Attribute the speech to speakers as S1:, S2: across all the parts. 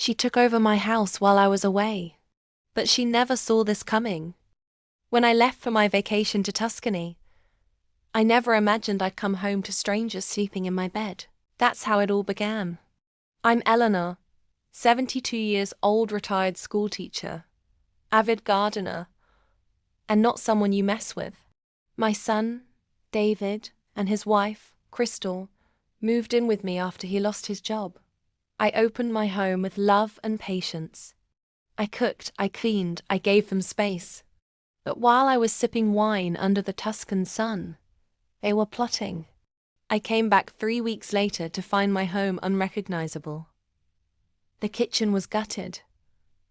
S1: She took over my house while I was away. But she never saw this coming. When I left for my vacation to Tuscany, I never imagined I'd come home to strangers sleeping in my bed. That's how it all began. I'm Eleanor, 72 years old retired schoolteacher, avid gardener, and not someone you mess with. My son, David, and his wife, Crystal, moved in with me after he lost his job. I opened my home with love and patience. I cooked, I cleaned, I gave them space. But while I was sipping wine under the Tuscan sun, they were plotting. I came back 3 weeks later to find my home unrecognizable. The kitchen was gutted,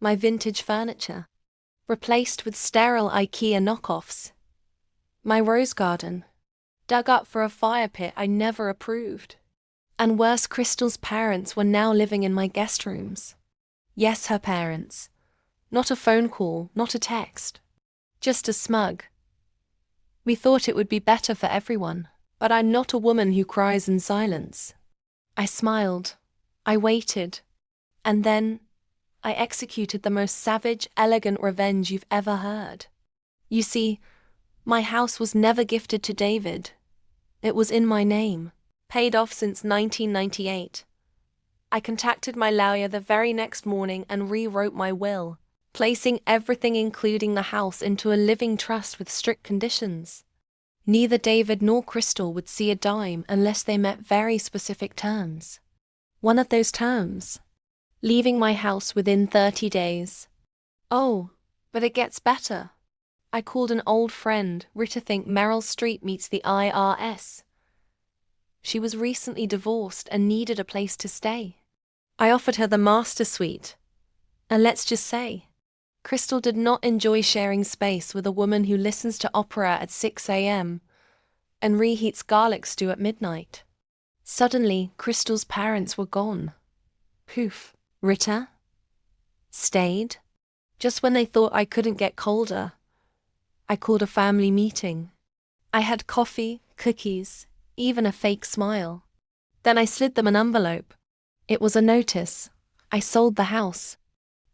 S1: my vintage furniture replaced with sterile IKEA knockoffs. My rose garden dug up for a fire pit I never approved. And worse, Crystal's parents were now living in my guest rooms. Yes, her parents. Not a phone call, not a text. Just a smug. We thought it would be better for everyone, but I'm not a woman who cries in silence. I smiled. I waited. And then I executed the most savage, elegant revenge you've ever heard. You see, my house was never gifted to David. It was in my name, paid off since 1998. I contacted my lawyer the very next morning and rewrote my will, placing everything including the house into a living trust with strict conditions. Neither David nor Crystal would see a dime unless they met very specific terms. One of those terms: leaving my house within 30 days. Oh, but it gets better. I called an old friend, Rita. Think Meryl Streep meets the IRS. She was recently divorced and needed a place to stay. I offered her the master suite. And let's just say, Crystal did not enjoy sharing space with a woman who listens to opera at 6 a.m. and reheats garlic stew at midnight. Suddenly, Crystal's parents were gone. Poof. Rita stayed. Just when they thought I couldn't get colder, I called a family meeting. I had coffee, cookies, even a fake smile. Then I slid them an envelope. It was a notice. I sold the house.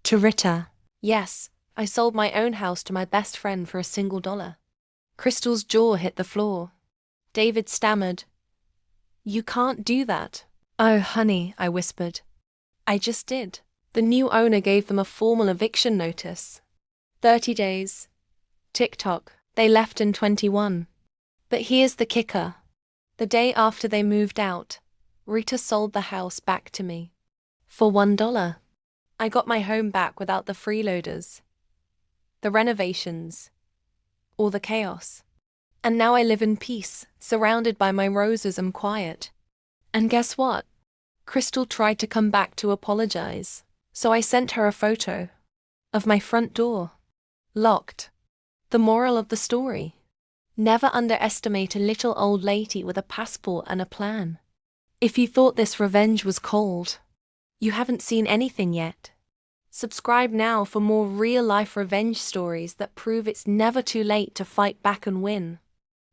S1: To Rita. Yes, I sold my own house to my best friend for $1. Crystal's jaw hit the floor. David stammered. You can't do that. Oh, honey, I whispered. I just did. The new owner gave them a formal eviction notice. 30 days. Tick-tock. They left in 21. But here's the kicker. The day after they moved out, Rita sold the house back to me. For $1. I got my home back without the freeloaders, the renovations, or the chaos. And now I live in peace, surrounded by my roses and quiet. And guess what? Crystal tried to come back to apologize, so I sent her a photo of my front door. Locked. The moral of the story: never underestimate a little old lady with a passport and a plan. If you thought this revenge was cold, you haven't seen anything yet. Subscribe now for more real-life revenge stories that prove it's never too late to fight back and win.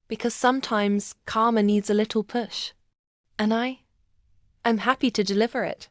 S1: Because sometimes karma needs a little push. And I'm happy to deliver it.